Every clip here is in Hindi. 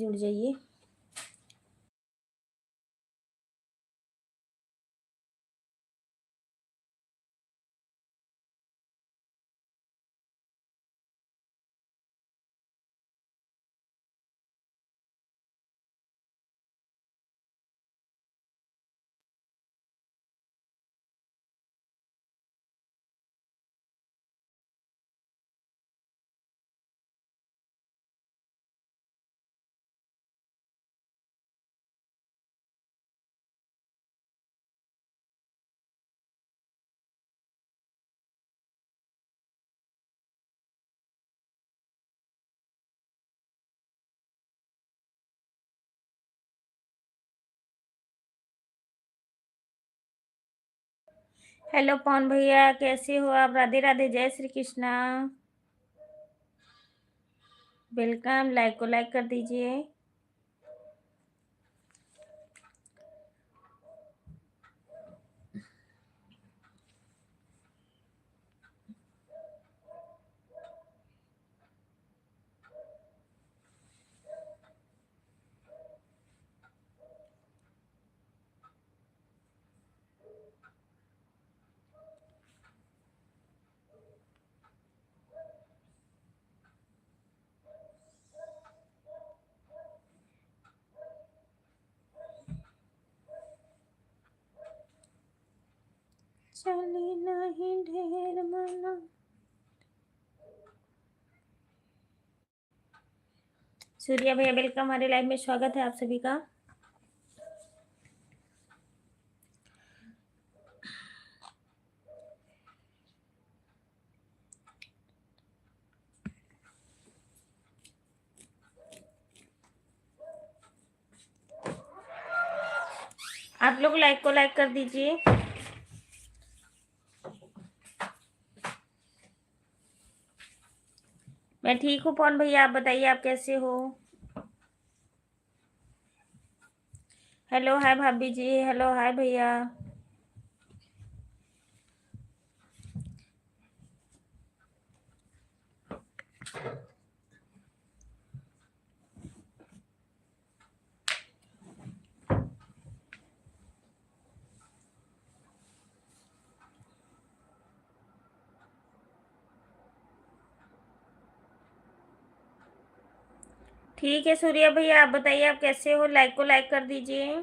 जुड़ जाइए। हेलो पवन भैया, कैसे हो आप? राधे राधे, जय श्री कृष्णा। वेलकम, लाइक को लाइक कर दीजिए। चली नहीं ढेर मना। सूर्या भैया वेलकम, हमारे लाइव में स्वागत है आप सभी का। आप लोग लाइक को लाइक कर दीजिए। मैं ठीक हूँ पवन भैया, आप बताइए आप कैसे हो? हेलो हाय भाभी जी, हेलो हाय भैया। ठीक है सूर्या भैया, आप बताइए आप कैसे हो? लाइक को लाइक कर दीजिए।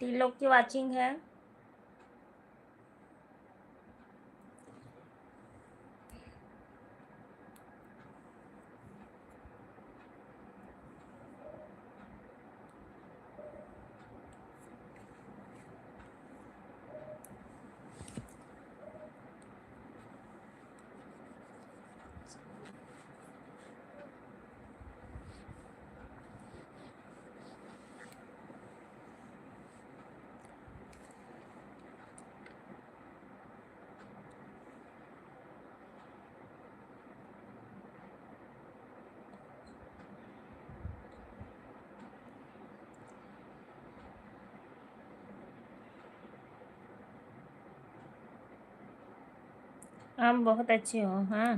3 लोग की वाचिंग है। हम बहुत अच्छे हो। हाँ,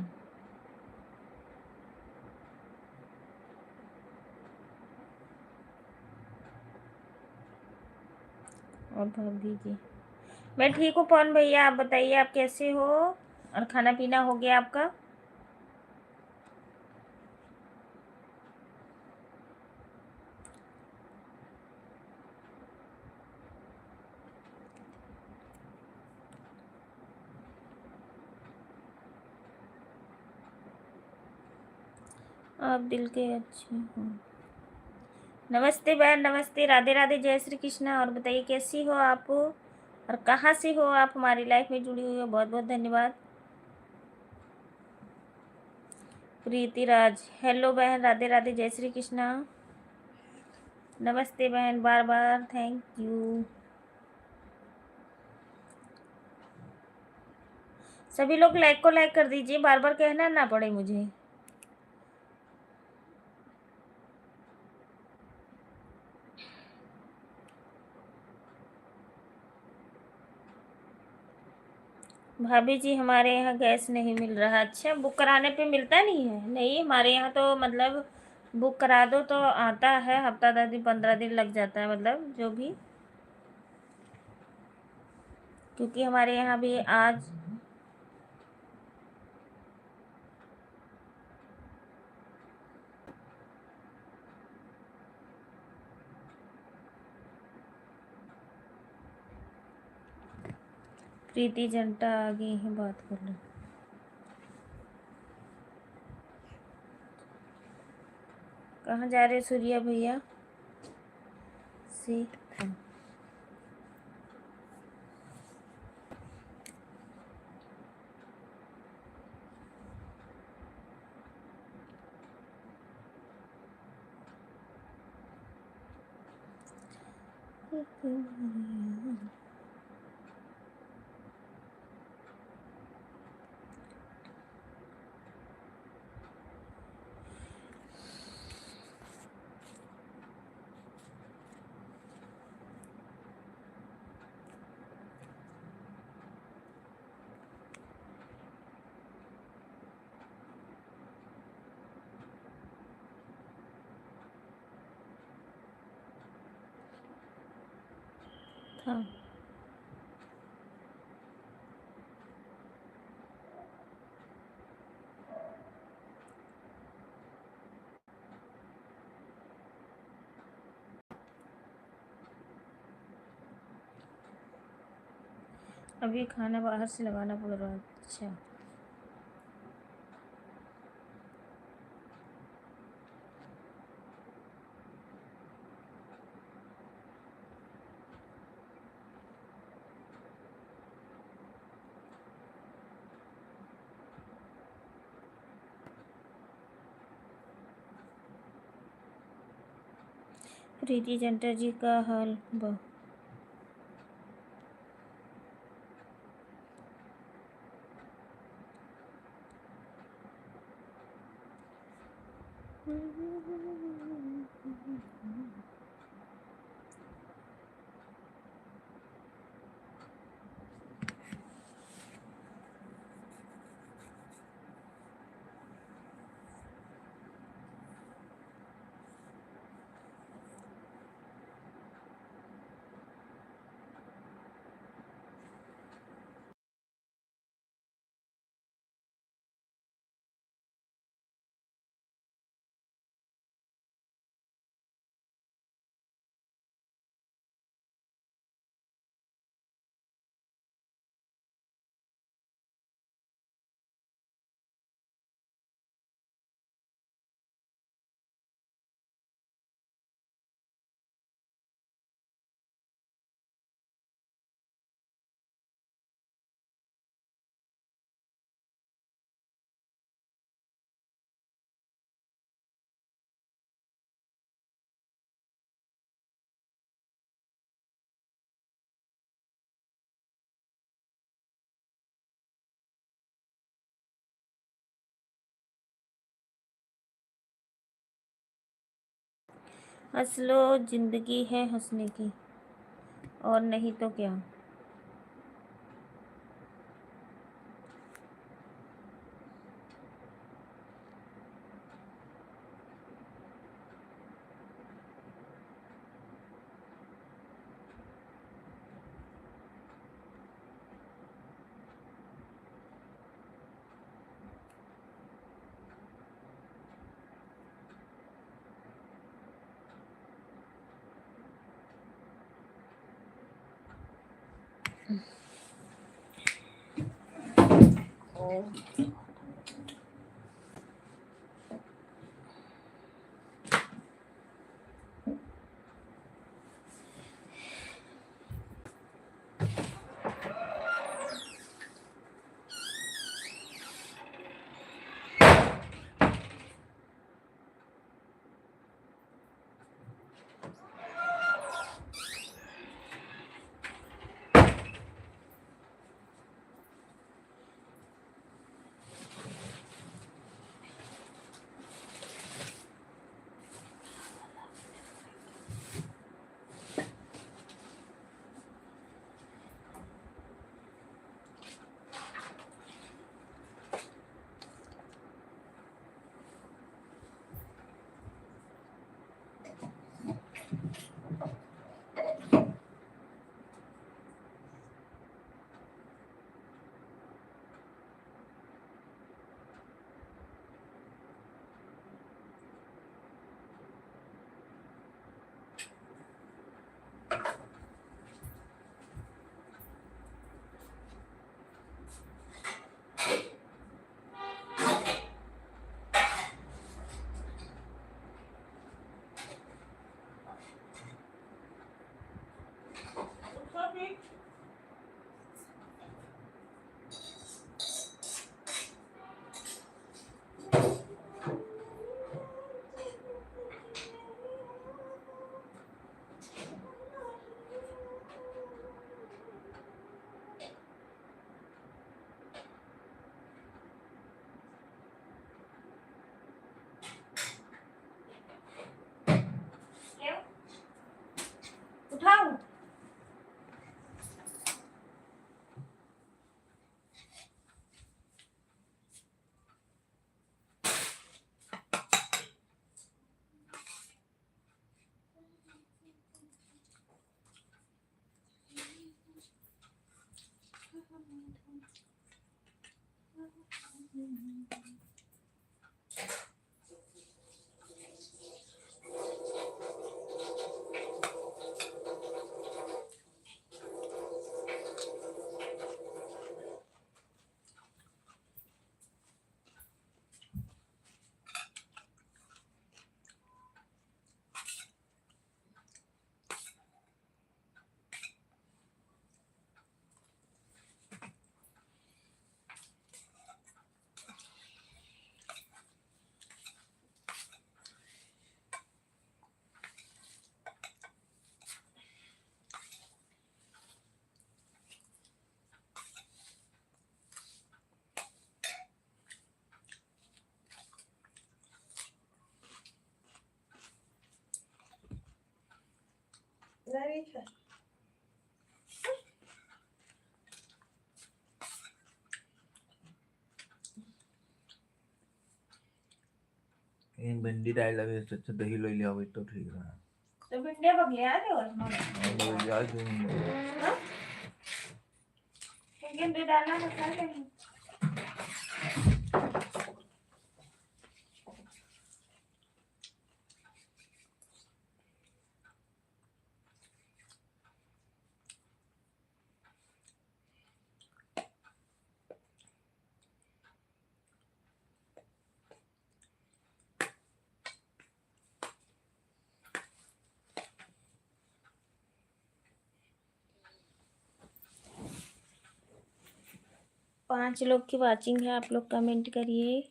और भाभी जी मैं ठीक हूँ पवन भैया, आप बताइए आप कैसे हो? और खाना पीना हो गया आपका? आप दिल के अच्छे हो। नमस्ते बहन, नमस्ते, राधे राधे, जय श्री कृष्णा। और बताइए कैसी हो आप और कहाँ से हो आप? हमारी लाइफ में जुड़ी हुई हो, बहुत बहुत धन्यवाद। प्रीति राज, हेलो बहन, राधे राधे, जय श्री कृष्णा। नमस्ते बहन, बार बार थैंक यू। सभी लोग लाइक को लाइक कर दीजिए, बार बार कहना ना पड़े मुझे। भाभी जी हमारे यहाँ गैस नहीं मिल रहा। अच्छा, बुक कराने पे मिलता नहीं है? नहीं, हमारे यहाँ तो मतलब बुक करा दो तो आता है, हफ्ता 10 दिन 15 दिन लग जाता है, मतलब जो भी, क्योंकि हमारे यहाँ भी आज प्रीति जंटा आ गई है, बात कर लो। कहाँ जा रहे सूर्या भैया? सी था। अभी खाना बाहर से लगाना पड़ रहा है। अच्छा, प्रीति जंटा जी का हाल हंस लो, जिंदगी है हंसने की, और नहीं तो क्या। एक भिंडी डाल लगे अच्छा दही लो लिया हुई तो ठीक है तो भिंडिया बगलिया दे और याद भिंडी डालना मसाले में 5 लोग की वाचिंग है, आप लोग कमेंट करिए।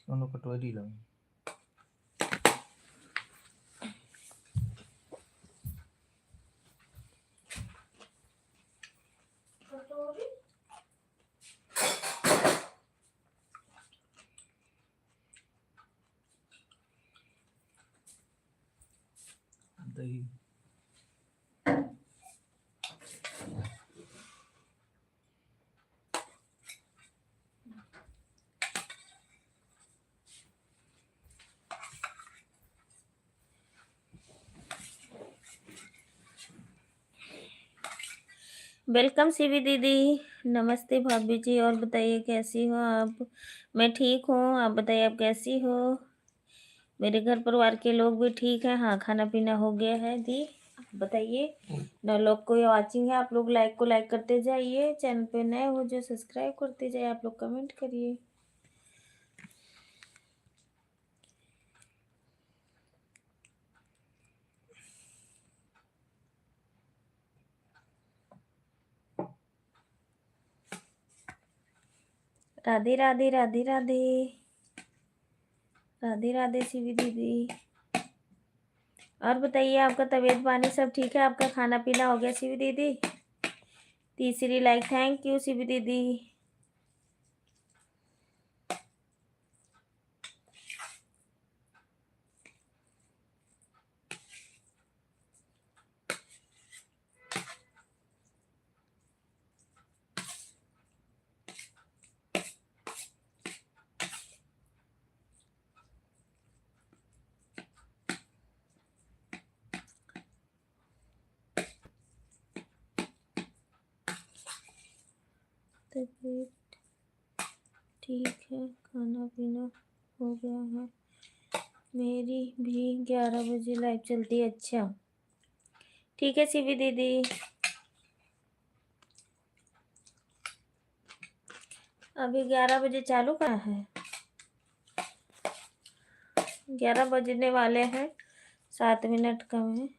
कटोरी लो दही वेलकम सीवी दीदी, नमस्ते भाभी जी। और बताइए कैसी हो आप? मैं ठीक हूँ, आप बताइए आप कैसी हो? मेरे घर परिवार के लोग भी ठीक हैं। हाँ, खाना पीना हो गया है दी। आप बताइए ना, लोग को वाचिंग है, आप लोग लाइक को लाइक करते जाइए। चैनल पे नए हो जो सब्सक्राइब करते जाइए। आप लोग कमेंट करिए। राधे राधे राधे राधे राधे राधे सीवी दीदी। और बताइए आपका तबीयत पानी सब ठीक है? आपका खाना पीना हो गया सीवी दीदी? तीसरी लाइक, थैंक यू सीवी दीदी। तबीयत ठीक है, खाना पीना हो गया है। मेरी भी 11 बजे लाइव चलती है। अच्छा ठीक है सीवी दीदी। अभी 11 बजे चालू कहाँ है? 11 बजने वाले हैं, 7 मिनट कम है।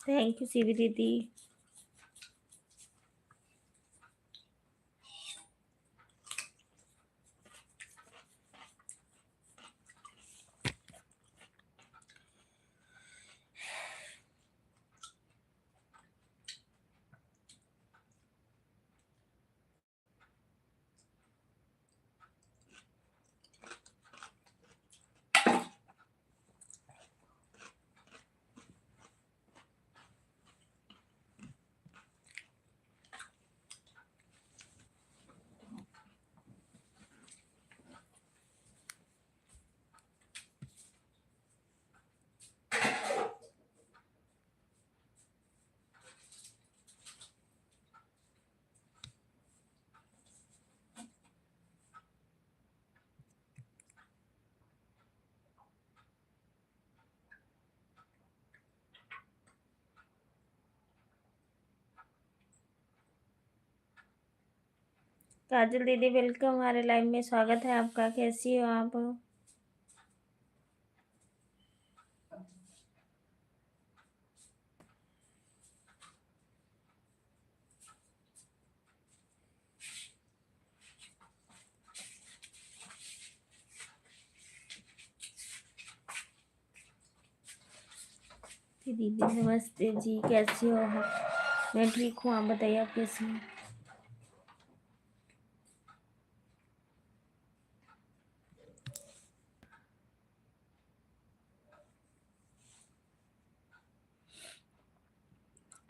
थैंक यू सीवी दीदी। काजल दीदी वेलकम हमारे लाइव में, स्वागत है आपका। कैसी हो आप? दीदी नमस्ते जी, कैसी हो आप? मैं ठीक हूँ, आप बताइए आप कैसी हैं?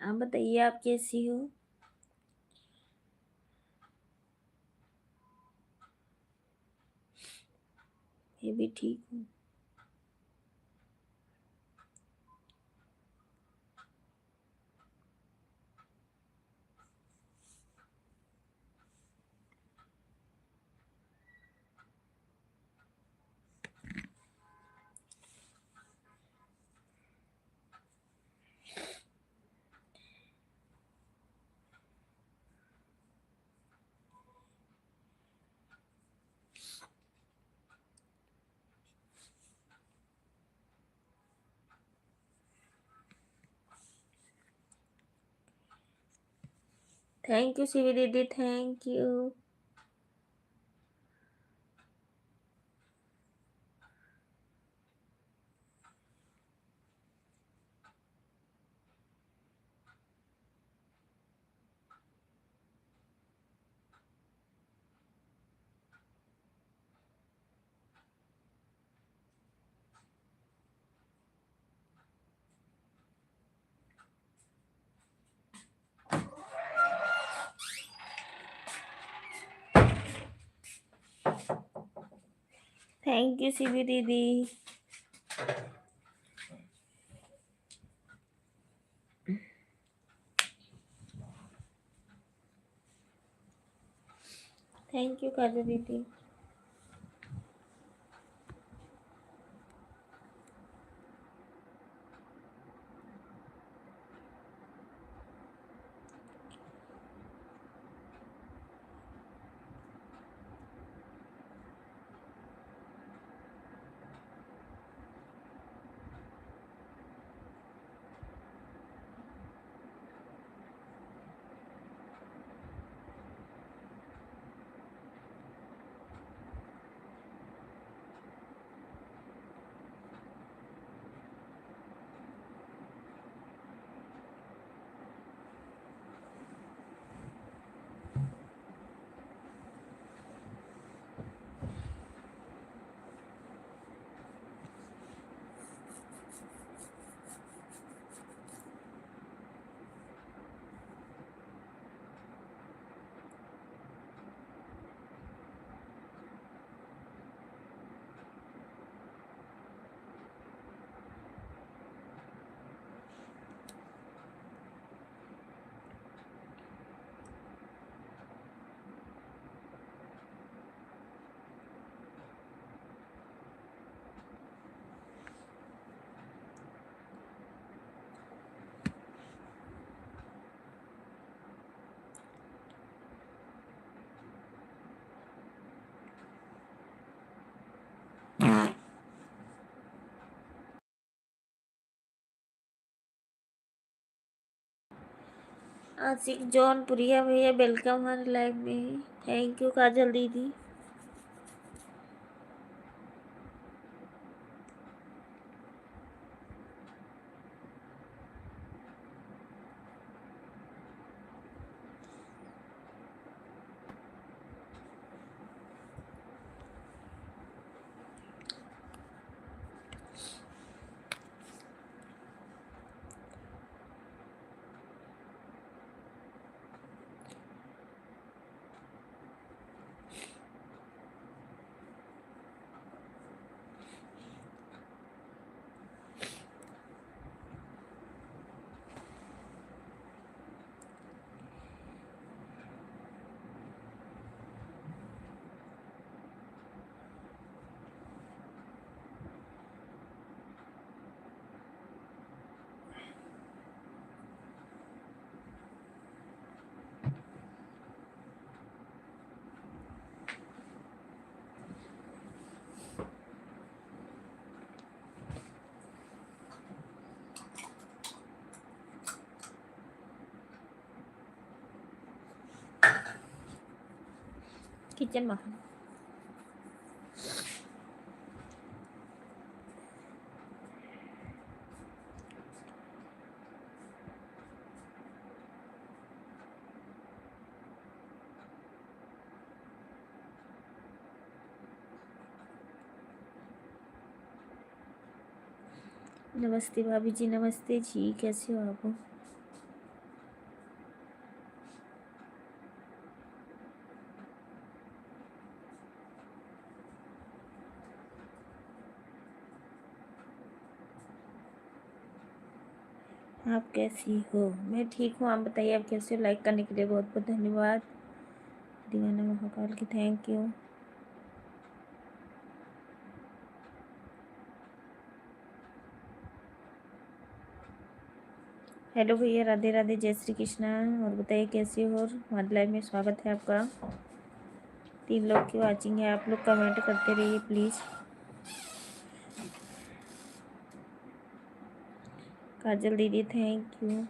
आप बताइए आप कैसी हो? मैं भी ठीक हूँ। थैंक यू शिवी दीदी, thank you. Thank you Shivi दीदी। थैंक यू काजल दीदी। आशिक जौनपुरिया भैया वेलकम हमारे लाइव में। थैंक यू काजल दीदी। किचन में नमस्ते भाभी जी। नमस्ते जी, कैसे हो आप? आप कैसी हो? मैं ठीक हूँ, आप बताइए आप कैसे हो? लाइक करने के लिए बहुत बहुत धन्यवाद। दीवाना महाकाल की थैंक यू। हेलो भैया, राधे राधे, जय श्री कृष्णा। और बताइए कैसे हो? और हमारे लाइव में स्वागत है आपका। 3 लोग की वाचिंग है, आप लोग कमेंट करते रहिए प्लीज़। काजल दीदी थैंक यू।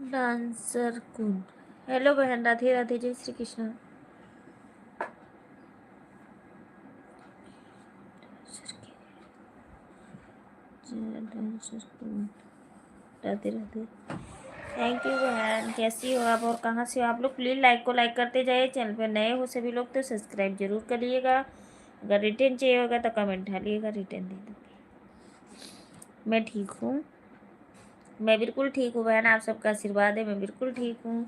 डांसर कुन, हेलो बहन, राधे राधे, जय श्री कृष्णा। डांसर कुन, राधे राधे, थैंक यू बहन। कैसी हो आप और कहाँ से हो आप लोग? प्लीज़ लाइक को लाइक करते जाइए। चैनल पर नए हो सभी लोग तो सब्सक्राइब जरूर करिएगा। अगर रिटर्न चाहिए होगा तो कमेंट डालिएगा, रिटर्न दे दूँगी। मैं ठीक हूँ, मैं बिल्कुल ठीक हूँ बहन, आप सबका आशीर्वाद है, मैं बिल्कुल ठीक हूँ।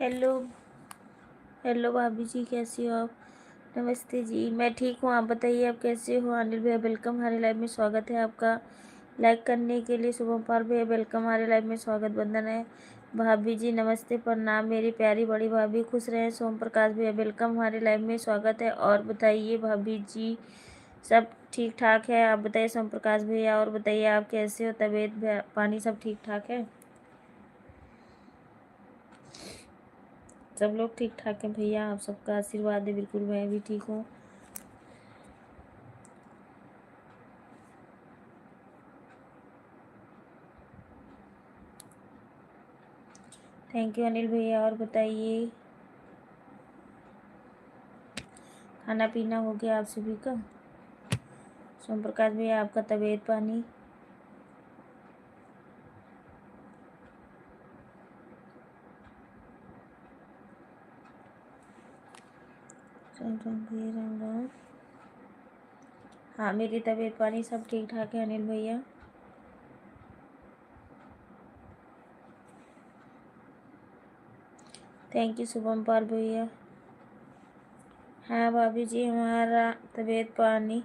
हेलो हेलो भाभी जी, कैसी हो आप? नमस्ते जी, मैं ठीक हूँ। आप बताइए, आप कैसे हो? अनिल भैया वेलकम, हमारे लाइव में स्वागत है आपका। लाइक करने के लिए शुभम पाल भैया वेलकम, हमारे लाइव में स्वागत, बंधन है। भाभी जी नमस्ते, प्रणाम मेरी प्यारी बड़ी भाभी, खुश रहें। सोम प्रकाश भैया वेलकम, हमारे लाइव में स्वागत है। और बताइए भाभी जी, सब ठीक ठाक है? आप बताइए सोम प्रकाश भैया, और बताइए आप कैसे हो? तबीयत पानी सब ठीक ठाक है? सब लोग ठीक ठाक है भैया, आप सबका आशीर्वाद है, बिल्कुल मैं भी ठीक हूँ। थैंक यू अनिल भैया। और बताइए, खाना पीना हो गया आप सभी का? सोम प्रकाश भैया, आपका तबीयत पानी? राम राम भैया, राम राम। हाँ, मेरी तबीयत पानी सब ठीक ठाक है अनिल भैया। थैंक यू शुभम पाल भैया। हाँ भाभी जी, हमारा तबीयत पानी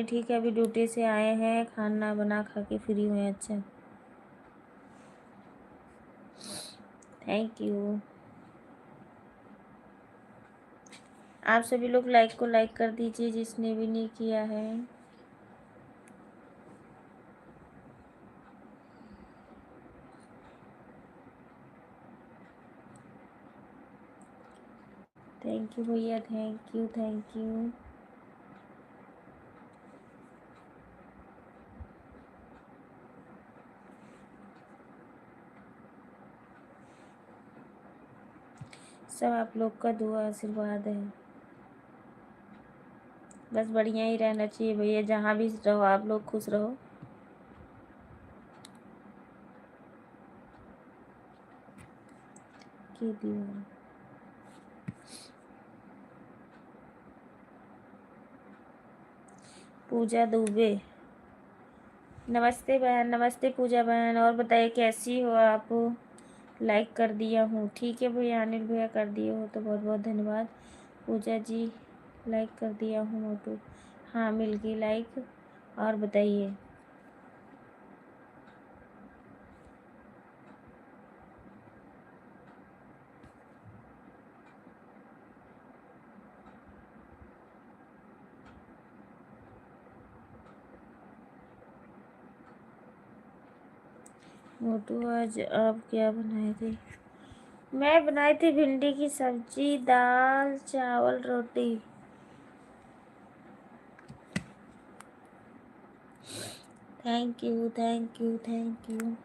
ठीक है। अभी ड्यूटी से आए हैं, खाना बना खा के फ्री हुए हैं। अच्छा, थैंक यू। आप सभी लोग लाइक को लाइक कर दीजिए, जिसने भी नहीं किया है। थैंक यू भैया, थैंक यू थैंक यू। सब आप लोग का दुआ आशीर्वाद है। बस बढ़िया ही रहना चाहिए भैया, जहाँ भी रहो आप लोग खुश रहो। की दीवार पूजा दुबे, नमस्ते बहन, नमस्ते पूजा बहन। और बताइए कैसी हो आप? लाइक कर दिया हूँ, ठीक है भैया। अनिल भैया कर दिए हो तो बहुत बहुत धन्यवाद। पूजा जी लाइक कर दिया हूँ मोटू, हाँ मिल गई लाइक। और बताइए, मोटू आज आप क्या बनाए थे? मैं बनाई थी भिंडी की सब्जी, दाल चावल रोटी। Thank you thank you thank you.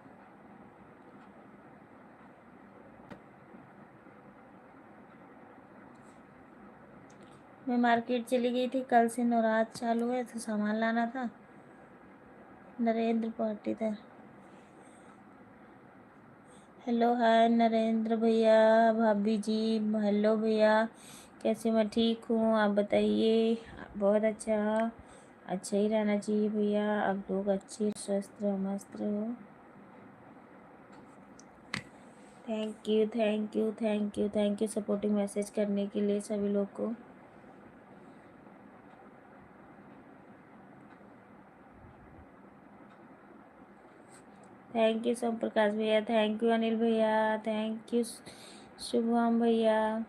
मैं मार्केट चली गई थी, कल से नवरात्र चालू है तो सामान लाना था। नरेंद्र पाटीदार, हेलो हाय नरेंद्र भैया, भाभी जी हेलो भैया, कैसे? मैं ठीक हूँ, आप बताइए। बहुत अच्छा, अच्छा ही रहना चाहिए भैया, आप लोग अच्छे स्वस्थ रहो, मस्त रहो। Thank you thank you thank you thank you supporting message करने के लिए सभी लोग को। थैंक यू सोम प्रकाश भैया, थैंक यू अनिल भैया, थैंक यू शुभम भैया।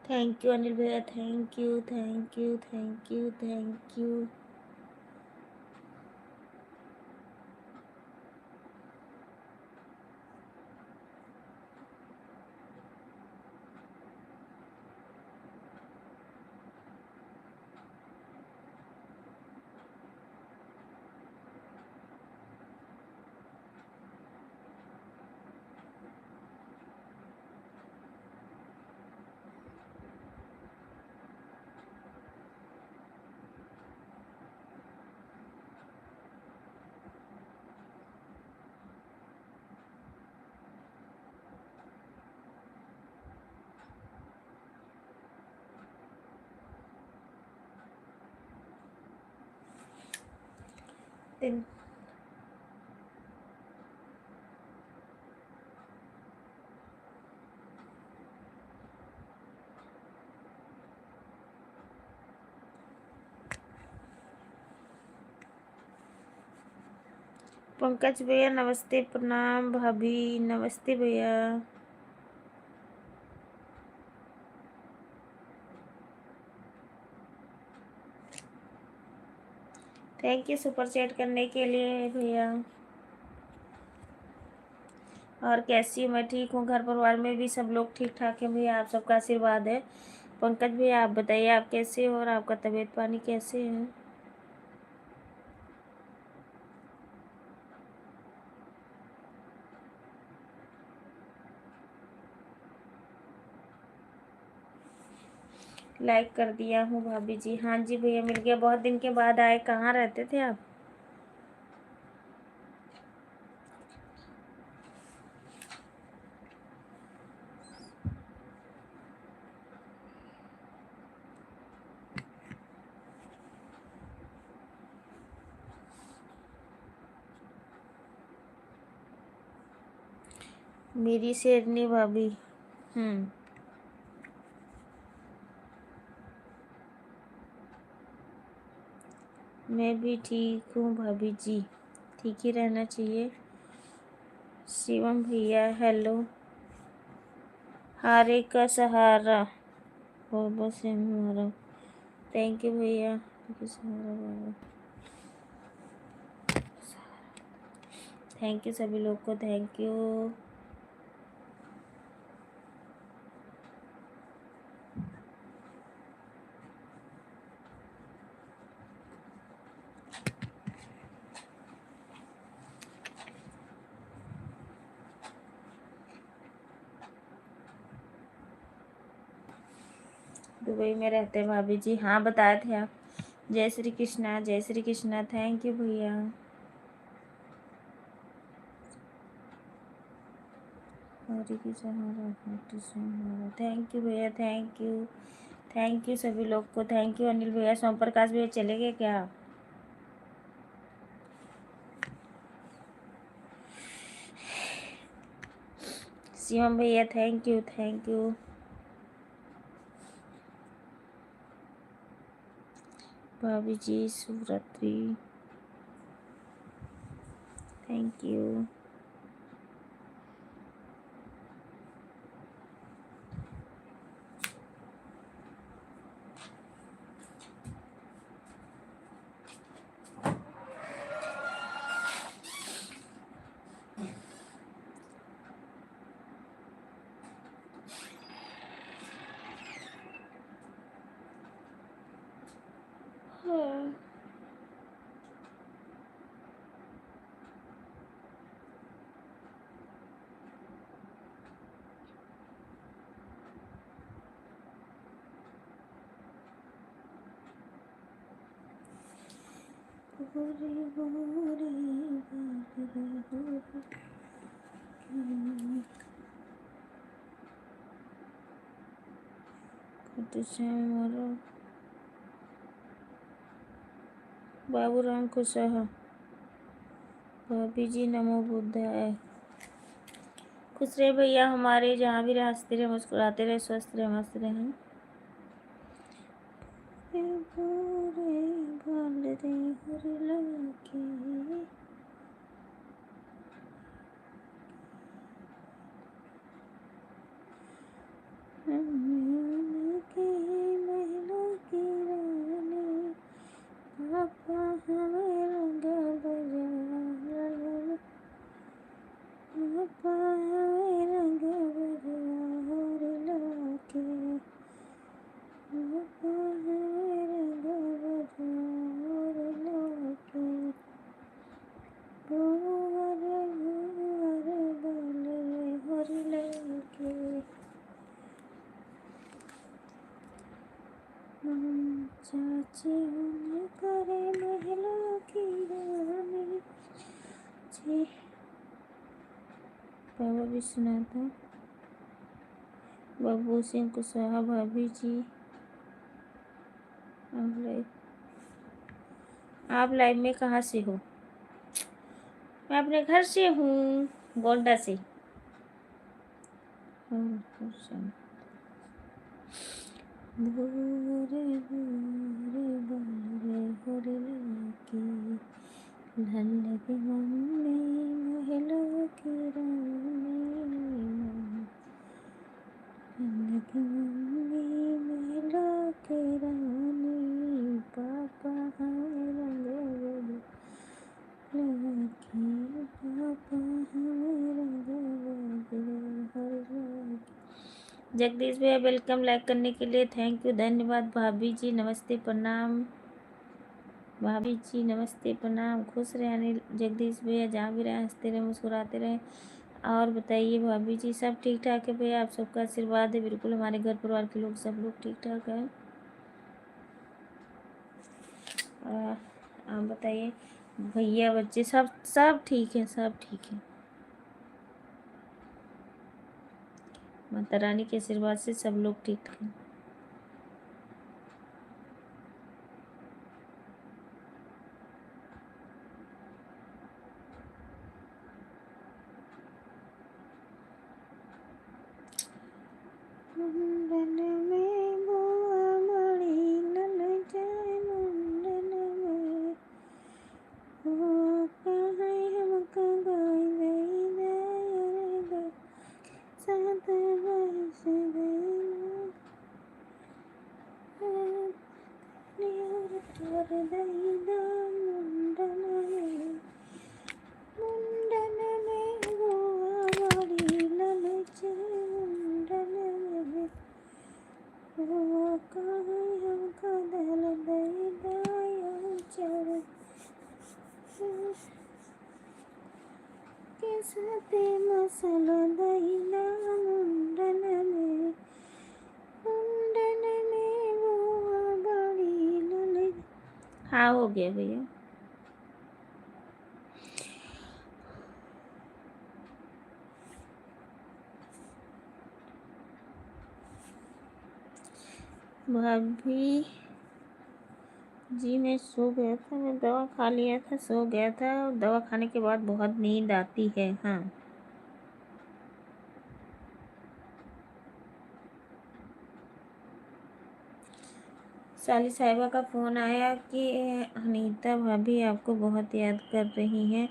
थैंक यू अनिल भैया, thank you thank you thank you thank you. दिन। पंकज भैया नमस्ते, प्रणाम। भाभी नमस्ते भैया। थैंक यू सुपर चैट करने के लिए भैया। और कैसी हूँ मैं? ठीक हूँ। घर परिवार में भी सब लोग ठीक ठाक है भैया, आप सबका आशीर्वाद है। पंकज भैया आप बताइए, आप कैसे हो और आपका तबीयत पानी कैसे है? लाइक कर दिया हूँ भाभी जी। हाँ जी भैया, मिल गया। बहुत दिन के बाद आए। कहाँ रहते थे आप? मेरी शेरनी भाभी। मैं भी ठीक हूँ भाभी जी, ठीक ही रहना चाहिए। शिवम भैया हेलो। हारे का सहारा बाबा से हमारा। थैंक यू भैया। सहारा बाबा। थैंक यू सभी लोग को, थैंक यू। दुबई में रहते हैं भाभी जी। हाँ बताए थे आप। जय श्री कृष्णा, जय श्री कृष्णा। थैंक यू भैया। हरे की सहारा, थैंक यू भैया, थैंक यू। थैंक यू सभी लोग को, थैंक यू। अनिल भैया, सोम प्रकाश भैया चले गए क्या? शिवम भैया थैंक यू, थैंक यू। भाभी जी शुभरात्रि। Thank you. हाँ। बाबू राम कुशवाहा। भाभी जी नमो बुद्धाय। खुश रहे भैया, हमारे जहाँ भी रहे हंसते रहे, मुस्कुराते रहे, स्वस्थ रहे, मस्त रहे। चाची करे महलों की रानी जी। बाबा विश्वनाथ, बाबू सिंह कुशवाहा। भाभी जी आप लाइव में कहाँ से हो? मैं अपने घर से हूँ, गोल्डा से। भोरे भोरे बारे हरे लगे, लगे मम्मी महलों की रानी, लगे मम्मी महलों की रानी, पापा हमें रंग लगे, पापा हमें रंग लगे। जगदीश भैया वेलकम, लाइक करने के लिए थैंक यू, धन्यवाद। भाभी जी नमस्ते प्रणाम, भाभी जी नमस्ते प्रणाम, खुश रहे अनिल जगदीश भैया, जहाँ भी रहे हंसते रहे मुस्कुराते रहे। और बताइए भाभी जी सब ठीक ठाक है भैया? आप सबका आशीर्वाद है, बिल्कुल हमारे घर परिवार के लोग सब लोग ठीक ठाक हैं। आप बताइए भैया बच्चे सब सब ठीक है, सब ठीक है, माता रानी के आशीर्वाद से सब लोग ठीक हैं। मुंडन में बुआ बड़ी ललचाए, मुंडन में वो कहाँ हमको कोई नहीं दे, साथ बरस देना तोर दईदा, मुंडन में बुआ बड़ी ललचाए, मुंडन में वो कहाँ हमको दल दईदा चढ़ के साथ मसाला दईदा, मुंडन में बुआ बड़ी लल। हाँ हो गया भैया। भाभी जी मैं सो गया था, मैं दवा खा लिया था, सो गया था। दवा खाने के बाद बहुत नींद आती है। हाँ साली साहिबा का फ़ोन आया कि अनीता भाभी आपको बहुत याद कर रही हैं,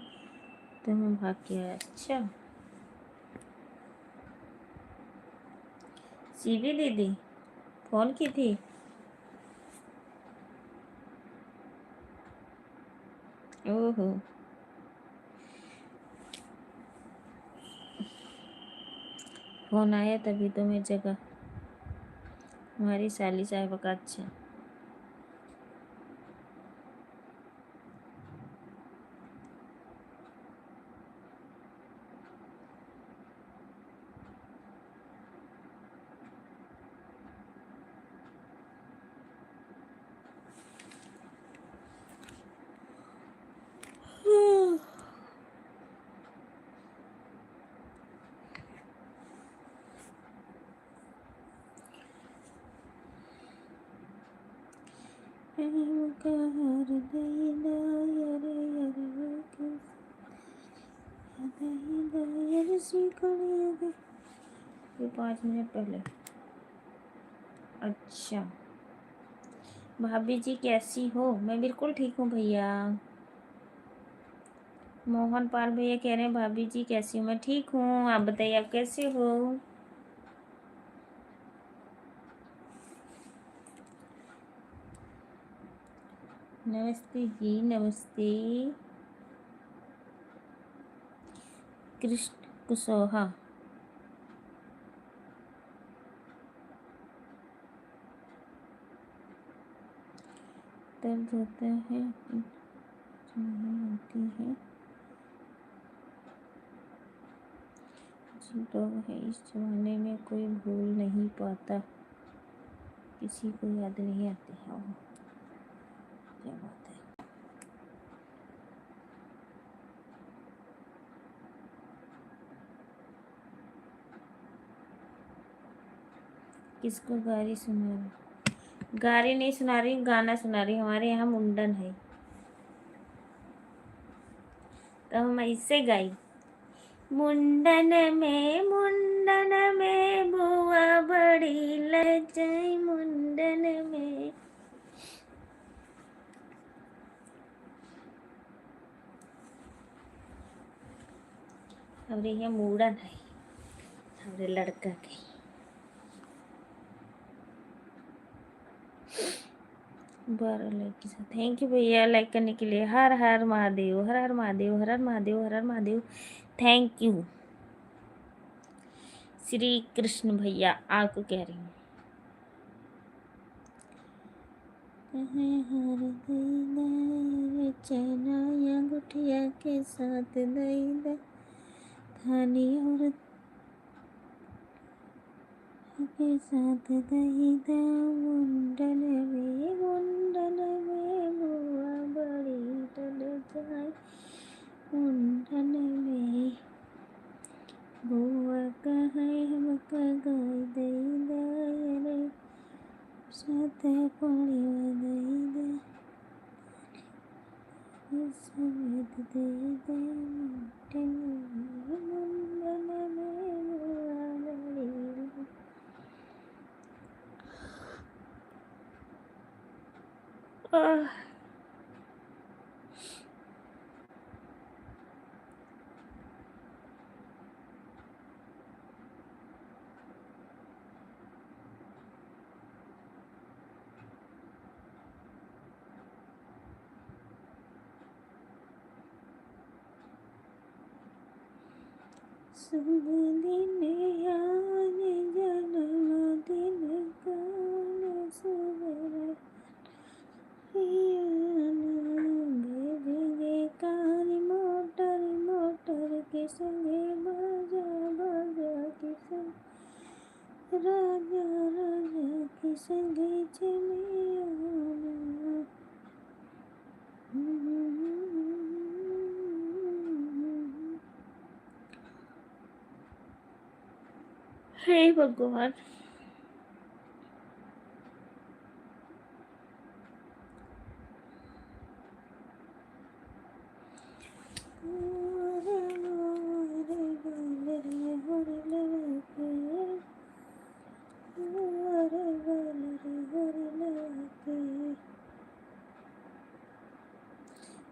तो मैं भाग के आया। अच्छा सीवी दीदी फ़ोन की थी? ओहो फ़ोन आया तभी तो मैं जगा, हमारी साली साहिबा का। अच्छा ये 5 मिनट पहले। अच्छा भाभी जी कैसी हो? मैं बिल्कुल ठीक हूँ भैया। मोहन पाल भैया कह रहे हैं भाभी जी कैसी हूँ? मैं ठीक हूँ, आप बताइए आप कैसे हो? नमस्ते जी नमस्ते। कृष्ण कुशवाहा दर्द होता है नहीं होती है, जी लोग है इस जमाने में कोई भूल नहीं पाता, किसी को याद नहीं आती है। ओह, क्या बात है। किसको गारी सुना रही? गारी नहीं सुना रही, गाना सुना रही। हमारे यहाँ मुंडन है। तो हम ऐसे गाई, मुंडन में बुआ बड़ी लजाई मुंडन में। हमरे यहाँ मूड़न है हमरे लड़का के। बारह लाइक के साथ थैंक यू भैया लाइक करने के लिए। हर हर महादेव, हर हर महादेव, हर हर महादेव, हर हर महादेव। थैंक यू श्री कृष्ण भैया, आपको कह रही हूँ। चना या गुठिया के साथ दई थानी और के साथ दही दा मुंडन में बुआ बड़ी टल जाए मुंडन में बुआ कहे हमका गाय दई दा साथ पानी दई दा समेत दई दा मुंडन में बुआ बड़ी। आह, शुभ दिन आज जन्मदिन कौन सुबह भेजेंगे कारी मोटर मोटर के संगे बाजा बाजा के संग राजा राजा के संगे चले आना। हे भगवान,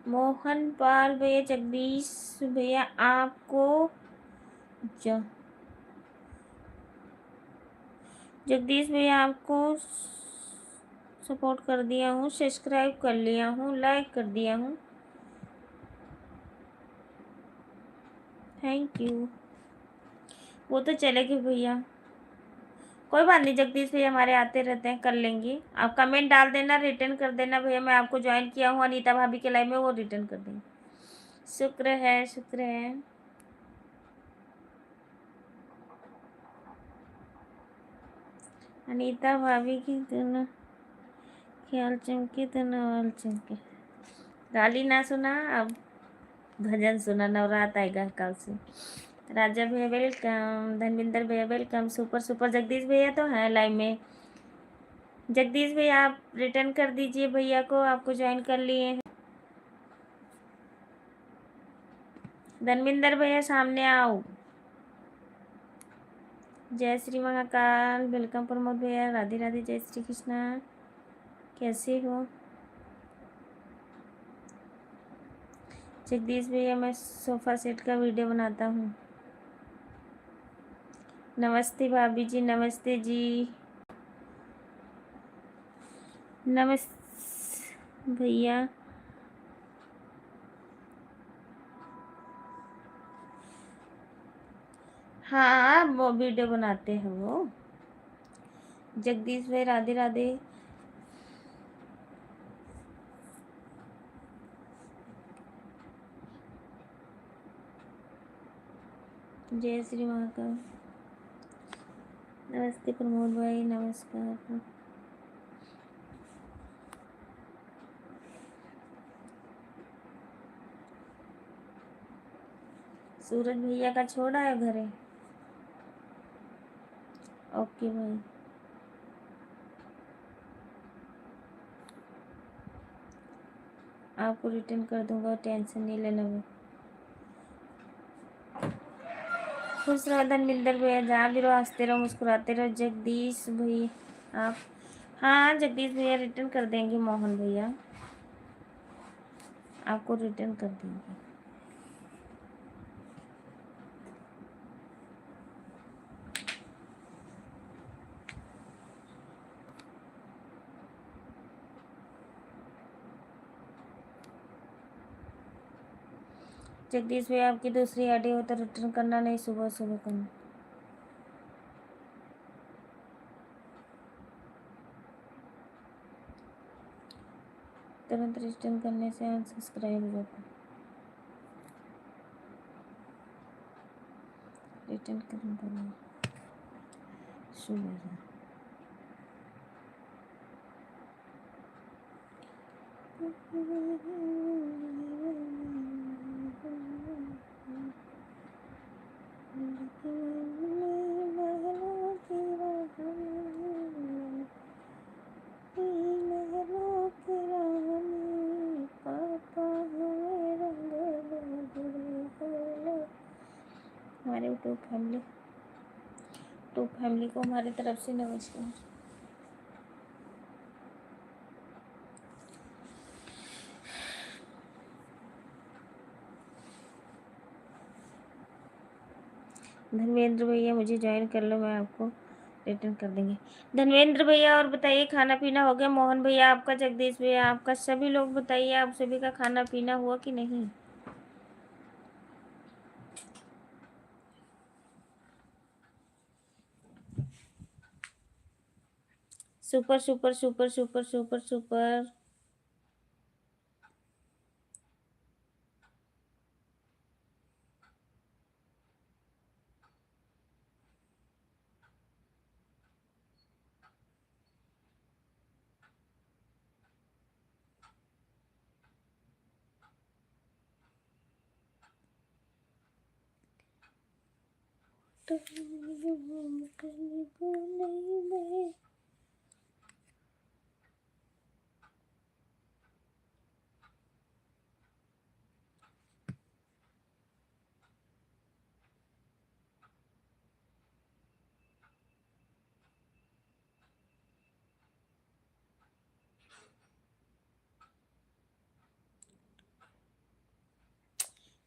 मोहन पाल भैया, जगदीश भैया आपको जगदीश भैया आपको सपोर्ट कर दिया हूँ, सब्सक्राइब कर लिया हूँ, लाइक कर दिया हूँ। Thank you. वो तो चलेगी भैया, कोई बात नहीं। जगदीश भैया हमारे आते रहते हैं, कर लेंगे। आप कमेंट डाल देना, रिटर्न कर देना भैया। मैं आपको ज्वाइन किया हूँ अनीता भाभी के लाइव में, वो रिटर्न कर देंगे। शुक्र है शुक्र है। अनीता भाभी की दोनों ख्याल चमके तो नवाल चमके। गाली ना सुना, अब भजन सुना। नवरात आएगा कल से। राजा भैया वेलकम, धनविंदर भैया वेलकम, सुपर सुपर। जगदीश भैया तो हैं लाइव में। जगदीश भैया आप रिटर्न कर दीजिए भैया को, आपको ज्वाइन कर लिए हैं। धनविंदर भैया सामने आओ। जय श्री महाकाल, वेलकम प्रमोद भैया, राधे राधे, जय श्री कृष्णा। कैसे हो जगदीश भैया? मैं सोफ़ा सेट का वीडियो बनाता हूँ। नमस्ते भाभी जी, नमस्ते जी, नमस्ते भैया। हाँ वो वीडियो बनाते हैं वो। जगदीश भाई राधे राधे। जय श्री महाकाल। नमस्ते प्रमोद भाई, नमस्कार। सूरज भैया का छोड़ा है घरे? ओके भाई। आपको रिटर्न कर दूंगा, टेंशन नहीं लेना भाई। खुश रहो धर्मेंद्र भैया, जहाँ भी रहो हंसते रहो मुस्कुराते रहो। जगदीश भैया आप, हाँ जगदीश भैया रिटर्न कर देंगे। मोहन भैया आपको रिटर्न कर देंगे। जगदीश भैया आपकी दूसरी आईडी हो तो रिटर्न करना, नहीं सुबह सुबह करना। तुरंत रिटर्न करने से अनसब्सक्राइब हो जाता है। रिटर्न करना सुबह से। हमारे टू फैमिली को हमारी तरफ से नमस्कार। धर्मेंद्र भैया मुझे ज्वाइन कर लो, मैं आपको रिटर्न कर देंगे। धर्मेंद्र भैया और बताइए खाना पीना हो गया? मोहन भैया आपका, जगदीश भैया आपका, सभी लोग बताइए आप सभी का खाना पीना हुआ कि नहीं? Super super super super super super.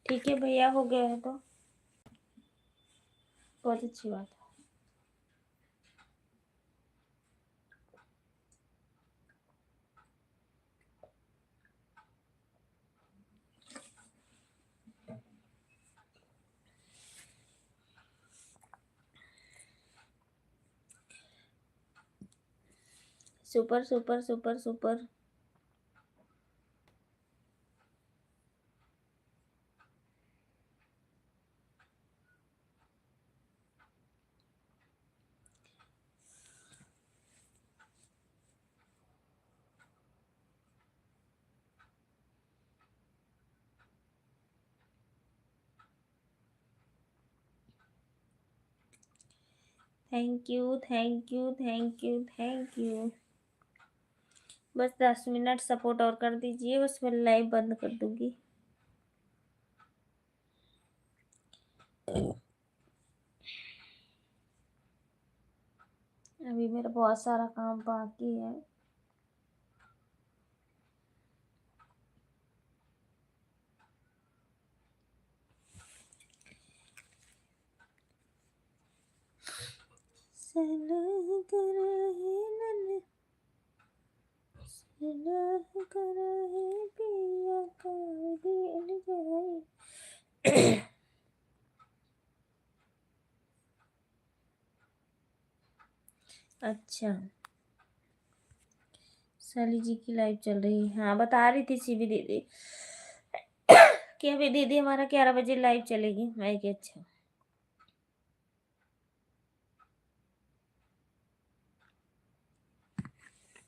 ठीक है भैया, हो गया है तो बहुत अच्छी बात है। Super super super super. Thank you thank you thank you thank you. बस 10 मिनट सपोर्ट और कर दीजिए, बस मैं लाइव बंद कर दूंगी। अभी मेरा बहुत सारा काम बाकी है। सलाह कर रहे नन्हे, सलाह कर रहे पिया का दिल जाए। अच्छा, साली जी की लाइव चल रही है। हाँ बता रही थी सीबी दीदी कि अभी दीदी हमारा 11 बजे लाइव चलेगी। मैं कि अच्छा,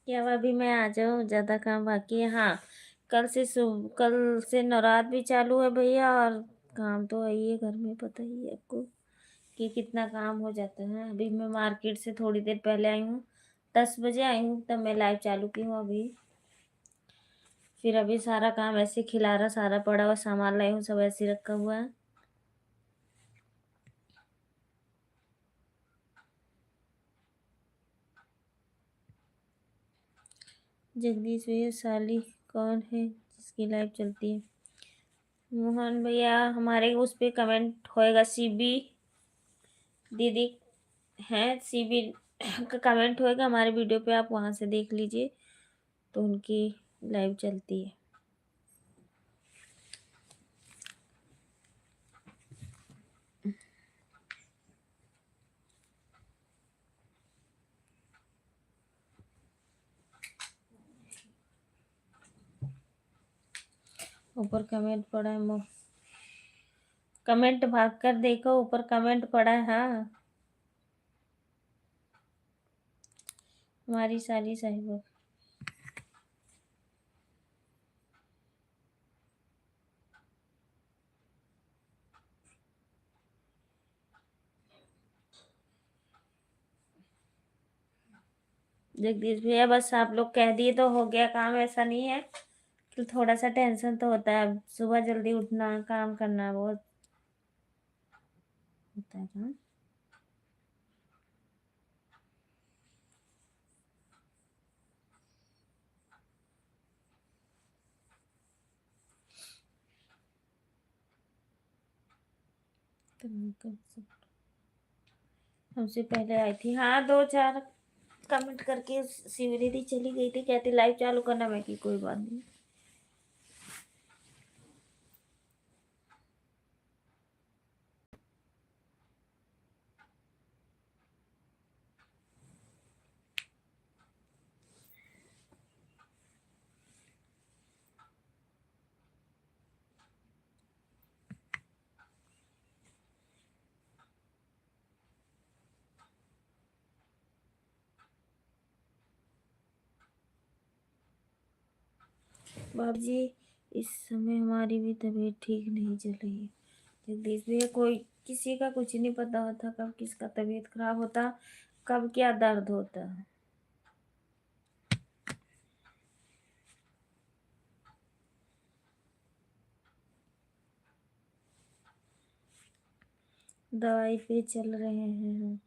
क्या अभी मैं आ जाऊँ? ज़्यादा काम बाकी है। हाँ कल से नवरात भी चालू है भैया, और काम तो है ही है घर में, पता ही है आपको कि कितना काम हो जाता है। अभी मैं मार्केट से थोड़ी देर पहले आई हूँ, 10 बजे आई हूँ, तब मैं लाइव चालू की हूँ अभी। फिर अभी सारा काम ऐसे खिलारा सारा पड़ा हुआ, सामान लाई हूँ सब ऐसे रखा हुआ है। जगदीश भैया साली कौन है जिसकी लाइव चलती है? मोहन भैया हमारे उस पे कमेंट होएगा, सीबी दीदी हैं, सीबी का कमेंट होएगा हमारे वीडियो पे, आप वहाँ से देख लीजिए, तो उनकी लाइव चलती है। ऊपर कमेंट पड़ा है, कमेंट भाग कर देखो, ऊपर कमेंट पड़ा है। हाँ, हमारी सारी साहिबा। जगदीश भैया बस आप लोग कह दिए तो हो गया काम, ऐसा नहीं है कि थोड़ा सा टेंशन तो होता है, सुबह जल्दी उठना, काम करना बहुत होता है ना। तो हमसे पहले आई थी, हाँ 2-4 कमेंट करके शिवरी दी चली गई थी, कहती लाइव चालू करना, मैं की कोई बात नहीं। बाबू जी इस समय हमारी भी तबीयत ठीक नहीं चल रही है। जगदीश भैया कोई किसी का कुछ नहीं पता होता, कब किसका तबीयत खराब होता, कब क्या दर्द होता है। दवाई पे चल रहे हैं हम।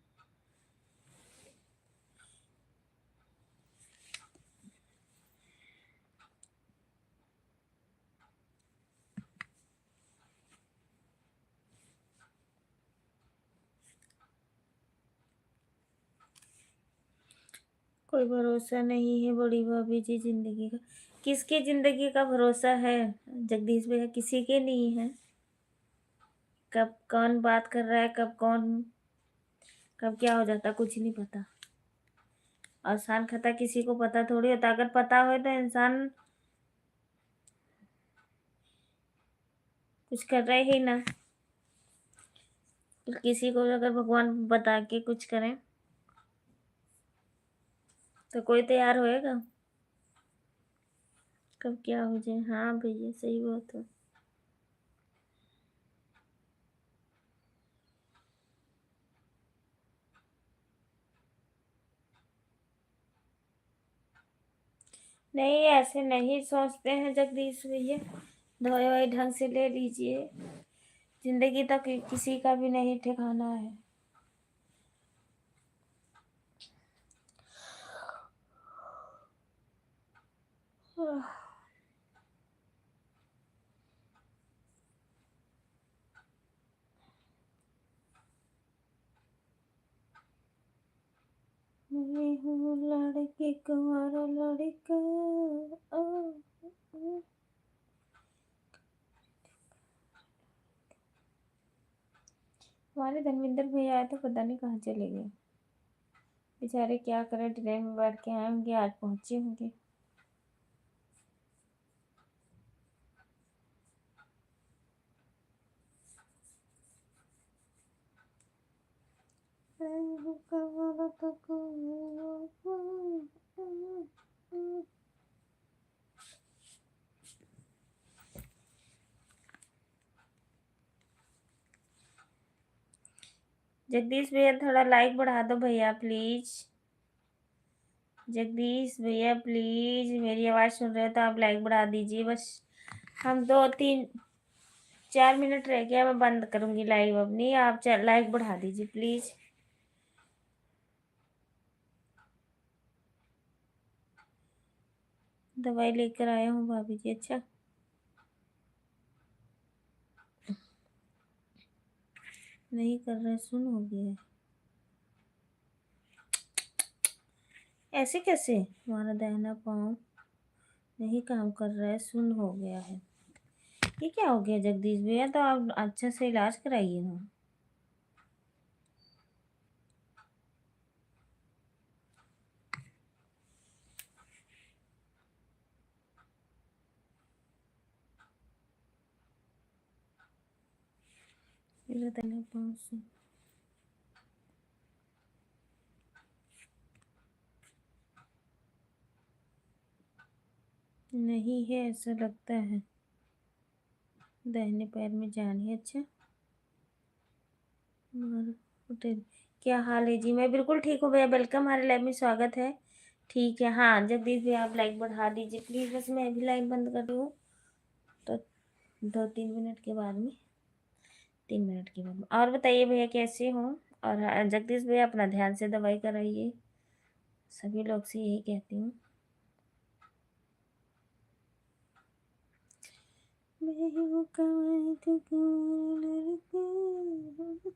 कोई भरोसा नहीं है बड़ी भाभी जी जिंदगी का। किसके जिंदगी का भरोसा है जगदीश भैया? किसी के नहीं है। कब कौन बात कर रहा है, कब क्या हो जाता कुछ नहीं पता। आसान खता किसी को पता थोड़ी होता, अगर पता हो तो इंसान कुछ कर रहे ही ना। किसी को अगर भगवान बता के कुछ करें तो कोई तैयार होएगा? कब क्या हो जाए। हाँ भैया सही बात है। नहीं ऐसे नहीं सोचते हैं जगदीश भैया, दवाई ववाई ढंग से ले लीजिए, जिंदगी तक किसी का भी नहीं ठिकाना है। मैं हूँ लड़की कुंवारा लड़का। ओ, ओ। हमारे धर्मेंद्र भैया आए तो पता नहीं कहाँ चले गए बेचारे, क्या करें, ट्रेन में बैठ के आए होंगे, आज पहुंचे होंगे। जगदीश भैया थोड़ा लाइक बढ़ा दो भैया प्लीज। जगदीश भैया प्लीज मेरी आवाज सुन रहे हो तो आप लाइक बढ़ा दीजिए बस। हम 2-3-4 मिनट रह गया, मैं बंद करूंगी लाइव अपनी, आप लाइक बढ़ा दीजिए प्लीज। दवाई लेकर आया हूँ भाभी जी। अच्छा, नहीं कर रहा है, सुन हो गया है। ऐसे कैसे? हमारा दाहिना पाँव नहीं काम कर रहा है, सुन हो गया है। ये क्या हो गया जगदीश भैया? तो आप अच्छा से इलाज कराइए ना। मेरा दाहिना पाँव से नहीं है, ऐसा लगता है। दाहिने पैर में जान है। अच्छा, और होटल, क्या हाल है जी? मैं बिल्कुल ठीक हूँ भैया, वेलकम, हमारे लाइव में स्वागत है। ठीक है, हाँ जगदीश भैया आप लाइक बढ़ा दीजिए प्लीज़, बस मैं अभी लाइव बंद कर रही हूँ तो 2-3 मिनट के बाद में, 3 मिनट के बाद में। और बताइए भैया कैसे हो? और हाँ, जगदीश भैया अपना ध्यान से दवाई कराइए, सभी लोग से यही कहती हूँ। मैं हूँ कमाई तो क्यों लड़की।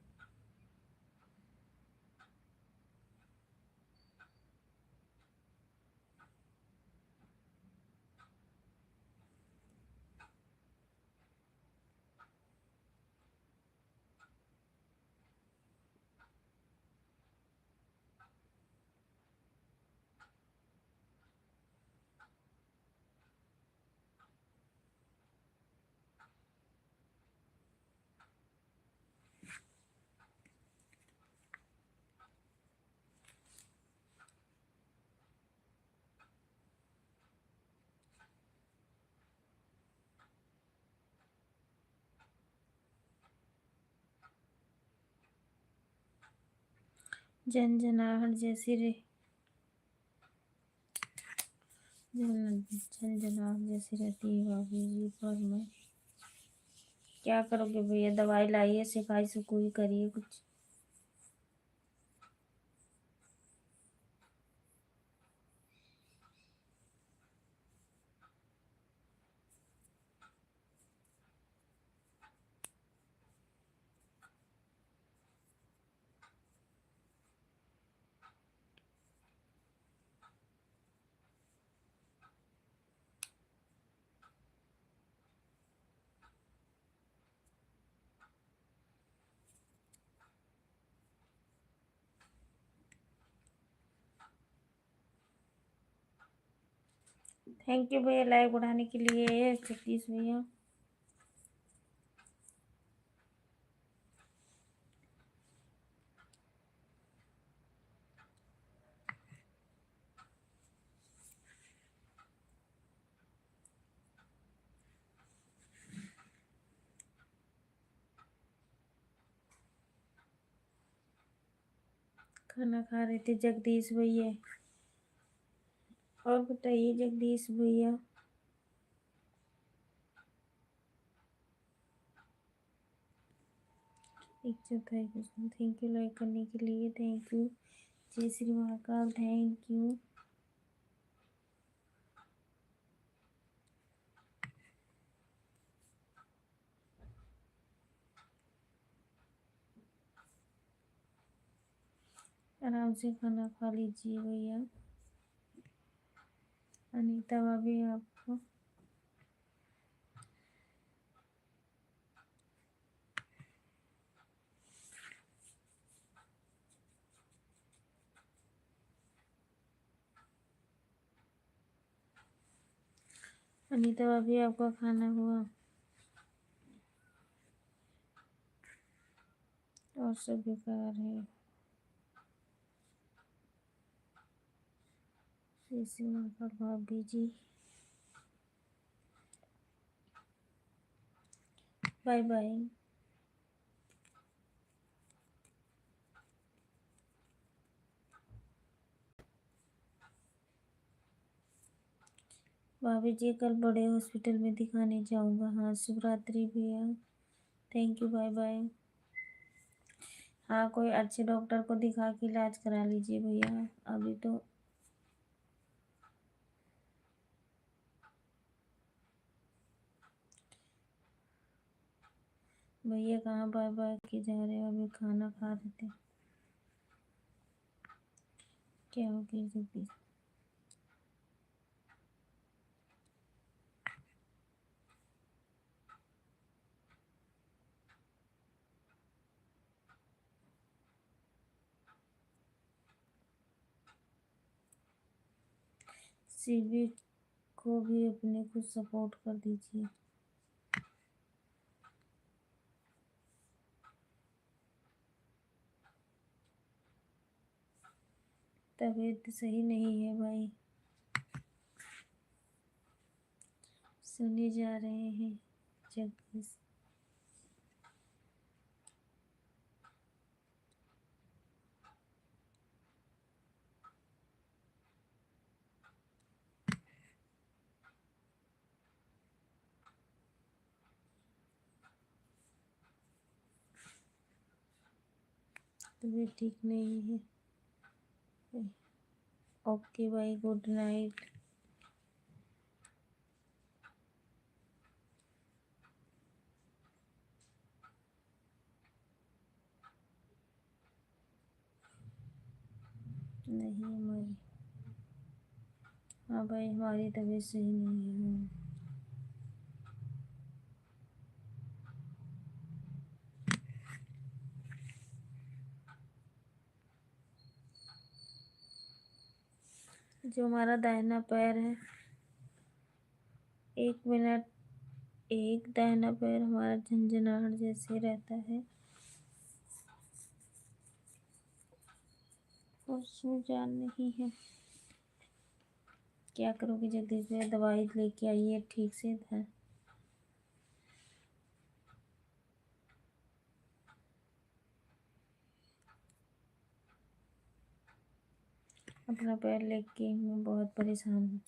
झंझनाहट जैसी रे, झंझनाहट जैसी रहती है भाभी जी, पर मैं क्या करोगे भैया? दवाई लाइए, सिकाई सुकुई करिए कुछ। थैंक यू भैया लाइव बढ़ाने के लिए, सतीश भैया। खाना खा रहे थे जगदीश भैया। और बताइए जगदीश भैया। एक चौथाई क्वेश्चन, थैंक यू लाइक करने के लिए, थैंक यू। जय श्री महाकाल, थैंक यू। आराम से खाना खा लीजिए भैया। अनीता भाभी आपको अनीता भाभी आपका खाना हुआ? और सब बेकार है। जय श्री महाकाल भाभी जी, बाय बाय। भाभी जी कल बड़े हॉस्पिटल में दिखाने जाऊंगा। हाँ शिवरात्रि भैया, थैंक यू, बाय बाय। हाँ कोई अच्छे डॉक्टर को दिखा के इलाज करा लीजिए भैया, अभी तो भैया कहाँ बाय बाय के जा रहे हो? अभी खाना खा रहे थे। क्या हो गया जगदीश? शिवी को भी अपने को सपोर्ट कर दीजिए। तबीयत सही नहीं है भाई, सुने जा रहे हैं जगदीश। तबीयत ठीक नहीं है। ओके भाई, गुड नाइट। नहीं हमारी, हाँ भाई हमारी तबीयत सही नहीं है। जो हमारा दाहिना पैर है, 1 मिनट, एक दाहिना पैर हमारा झंझनाहट जैसे रहता है और उसमें जान नहीं है। क्या करोगे जगदीश भाई? दवाई लेके आइए ठीक से था। अपना पैर लेके मैं बहुत परेशान हूँ।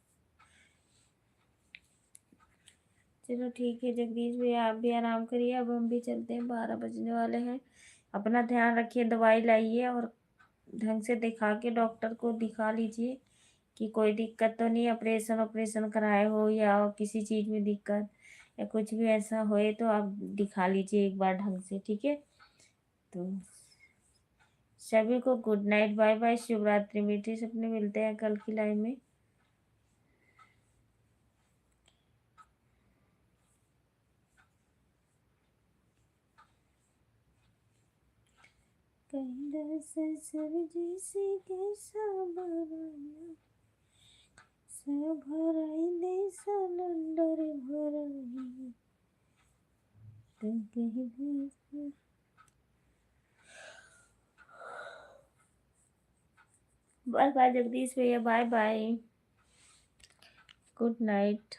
चलो ठीक है जगदीश भैया, आप भी आराम करिए, अब हम भी चलते हैं, 12 बजने वाले हैं। अपना ध्यान रखिए, दवाई लाइए और ढंग से दिखा के डॉक्टर को दिखा लीजिए कि कोई दिक्कत तो नहीं, ऑपरेशन ऑपरेशन कराए हो या किसी चीज़ में दिक्कत या कुछ भी ऐसा होए तो आप दिखा लीजिए एक बार ढंग से, ठीक है? तो सभी को गुड नाइट, बाय बाय, शुभ रात्रि, मीठे सपने, मिलते हैं कल की लाइव में। सर जैसे कैसा बनाया, सब भराई दे सिलेंडर भराई, तुम कहीं भी। बाय बाय जगदीश भैया, बाय बाय, गुड नाइट।